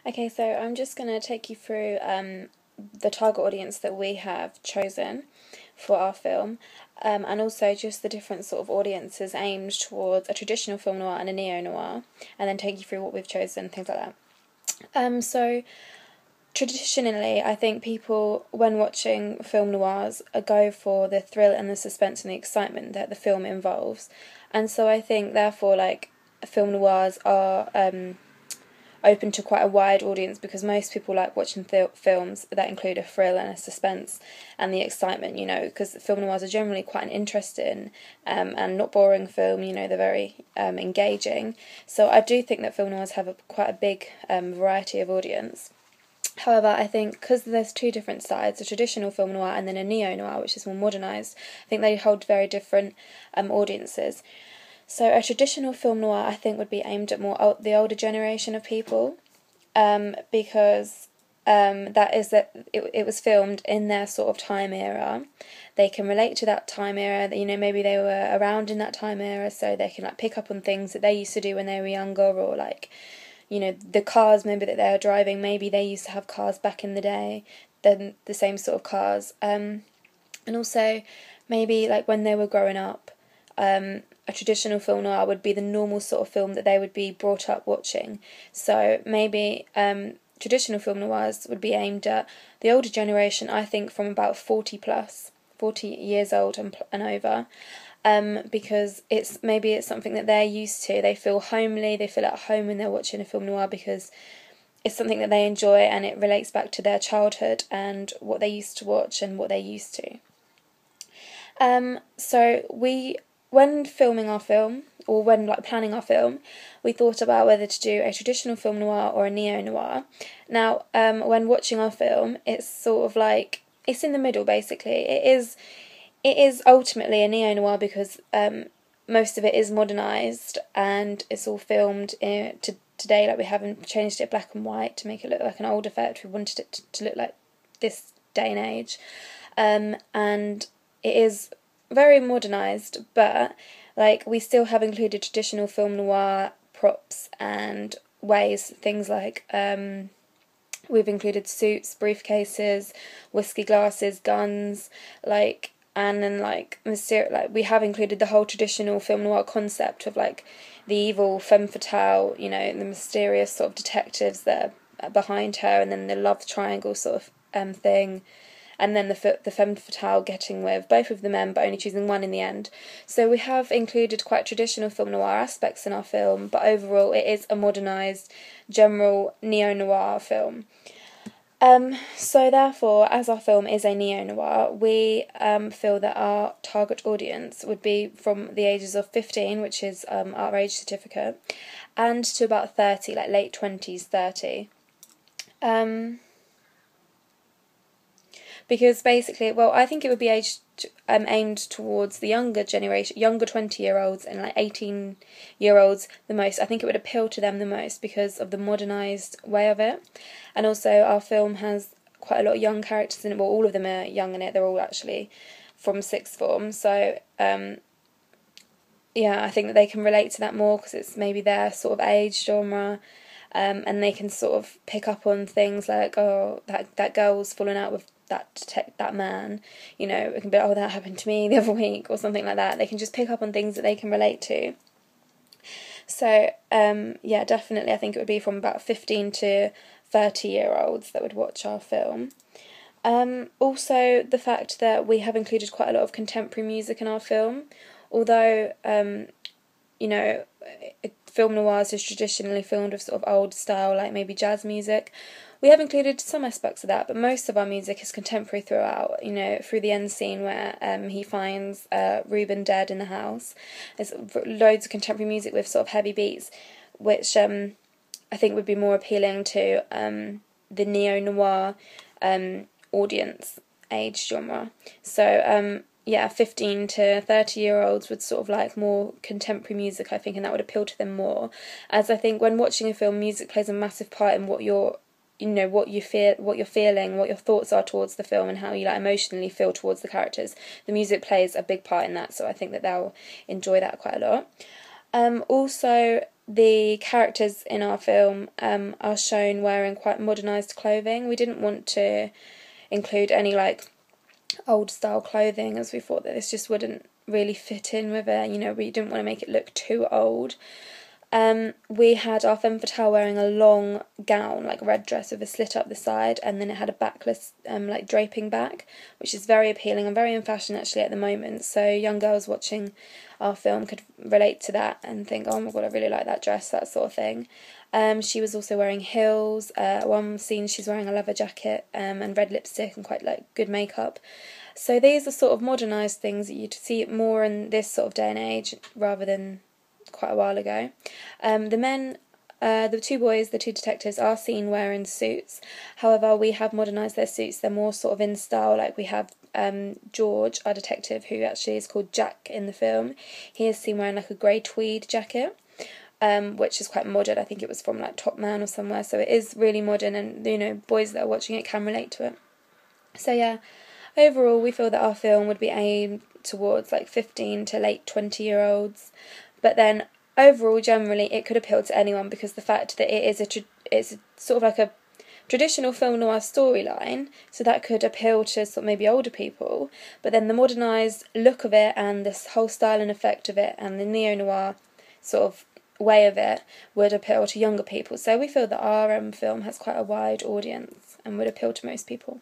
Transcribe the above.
Okay, so I'm just going to take you through the target audience that we have chosen for our film, and also just the different sort of audiences aimed towards a traditional film noir and a neo-noir, and then take you through what we've chosen, things like that. So traditionally, I think people, when watching film noirs, go for the thrill and the suspense and the excitement that the film involves. And so I think, therefore, film noirs are open to quite a wide audience because most people like watching films that include a thrill and a suspense and the excitement, because film noirs are generally quite an interesting and not boring film, they're very engaging. So I do think that film noirs have quite a big variety of audience. However, I think because there's two different sides, a traditional film noir and then a neo-noir, which is more modernised, I think they hold very different audiences. So a traditional film noir, I think, would be aimed at the older generation of people, because it was filmed in their sort of time era. They can relate to that time era. Maybe they were around in that time era, so they can pick up on things that they used to do when they were younger, or the cars maybe that they were driving. Maybe they used to have cars back in the day, then the same sort of cars, and also maybe when they were growing up. A traditional film noir would be the normal sort of film that they would be brought up watching. So maybe traditional film noirs would be aimed at the older generation, I think from about 40 years old and over, because it's something that they're used to. They feel homely, they feel at home when they're watching a film noir because it's something that they enjoy and it relates back to their childhood and what they used to watch and what they're used to. When filming our film, or when planning our film, we thought about whether to do a traditional film noir or a neo-noir. Now, when watching our film, it's sort of it's in the middle, basically. It is ultimately a neo-noir because most of it is modernised and it's all filmed today. We haven't changed it black and white to make it look like an old effect. We wanted it to look like this day and age, and it is very modernised, but we still have included traditional film noir props and ways, things we've included suits, briefcases, whiskey glasses, guns, and then we have included the whole traditional film noir concept of the evil femme fatale, the mysterious sort of detectives that are behind her, and then the love triangle sort of thing. And then the femme fatale getting with both of the men, but only choosing one in the end. So we have included quite traditional film noir aspects in our film, but overall it is a modernised, general neo-noir film. So therefore, as our film is a neo-noir, we feel that our target audience would be from the ages of 15, which is our age certificate, and to about 30, late 20s, 30. Because basically, I think it would be aimed towards the younger generation, younger 20-year-olds and 18-year-olds the most. I think it would appeal to them the most because of the modernised way of it. And also our film has quite a lot of young characters in it. Well, all of them are young in it. They're all actually from sixth form. So, I think that they can relate to that more because it's maybe their sort of age genre. And they can sort of pick up on things like, oh, that girl's fallen out with that man, it can be, oh, that happened to me the other week or something like that. They can just pick up on things that they can relate to. So, definitely I think it would be from about 15 to 30-year-olds that would watch our film. Also, the fact that we have included quite a lot of contemporary music in our film, although, film noirs is traditionally filmed with sort of old style, maybe jazz music. We have included some aspects of that, but most of our music is contemporary throughout, through the end scene where he finds Reuben dead in the house. There's loads of contemporary music with sort of heavy beats, which I think would be more appealing to the neo-noir audience age genre. So, 15 to 30-year-olds would sort of like more contemporary music, I think, and that would appeal to them more. As I think when watching a film, music plays a massive part in what you're feeling, what your thoughts are towards the film, and how you emotionally feel towards the characters. The music plays a big part in that, so I think that they'll enjoy that quite a lot. Also, the characters in our film are shown wearing quite modernised clothing. We didn't want to include any like old style clothing, as we thought that this just wouldn't really fit in with it. You know, we didn't want to make it look too old. We had our femme fatale wearing a long gown, like a red dress with a slit up the side, and then it had a backless, like draping back, which is very appealing and very in fashion actually at the moment. So young girls watching our film could relate to that and think, oh my god, I really like that dress, that sort of thing. She was also wearing heels. One scene she's wearing a leather jacket and red lipstick and quite like good makeup. So these are sort of modernised things that you'd see more in this sort of day and age rather than quite a while ago. The two boys, the two detectives, are seen wearing suits. However, we have modernised their suits. They're more sort of in style. Like we have George, our detective, who actually is called Jack in the film. He is seen wearing like a grey tweed jacket, which is quite modern. I think it was from like Top Man or somewhere. So it is really modern, and you know, boys that are watching it can relate to it. So yeah, overall, we feel that our film would be aimed towards like 15 to late 20-year-olds. But then overall, generally, it could appeal to anyone because the fact that it's sort of like a traditional film noir storyline, so that could appeal to sort of maybe older people. But then the modernised look of it and this whole style and effect of it and the neo-noir sort of way of it would appeal to younger people. So we feel that our film has quite a wide audience and would appeal to most people.